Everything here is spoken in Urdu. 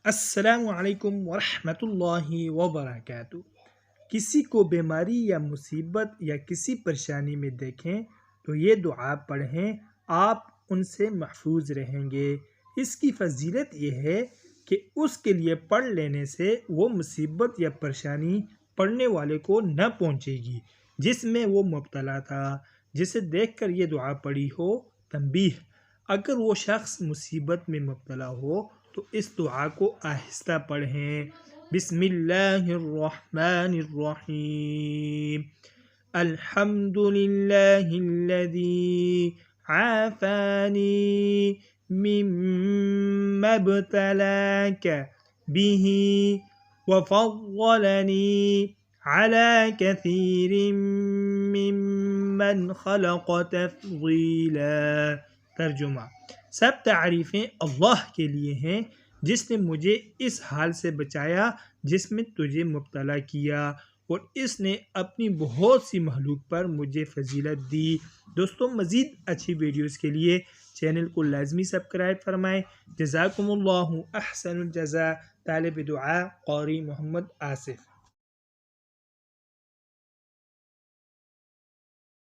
السلام علیکم ورحمۃ اللہ وبرکاتہ۔ کسی کو بیماری یا مصیبت یا کسی پریشانی میں دیکھیں تو یہ دعا پڑھیں، آپ ان سے محفوظ رہیں گے۔ اس کی فضیلت یہ ہے کہ اس کے لیے پڑھ لینے سے وہ مصیبت یا پریشانی پڑھنے والے کو نہ پہنچے گی جس میں وہ مبتلا تھا، جسے دیکھ کر یہ دعا پڑھی ہو۔ تنبیہ: اگر وہ شخص مصیبت میں مبتلا ہو تو اس دعا کو آہستہ پڑھیں۔ بسم اللہ الرحمن الرحیم۔ الحمد للہ الذی عافانی مما ابتلاک به وفضلنی على كثير ممن خلق تفضیلا۔ ترجمہ: سب تعریفیں اللہ کے لیے ہیں جس نے مجھے اس حال سے بچایا جس میں تجھے مبتلا کیا، اور اس نے اپنی بہت سی مخلوق پر مجھے فضیلت دی۔ دوستوں، مزید اچھی ویڈیوز کے لیے چینل کو لازمی سبسکرائب فرمائیں۔ جزاکم اللہ احسن الجزاء۔ طالب دعا قاری محمد آصف۔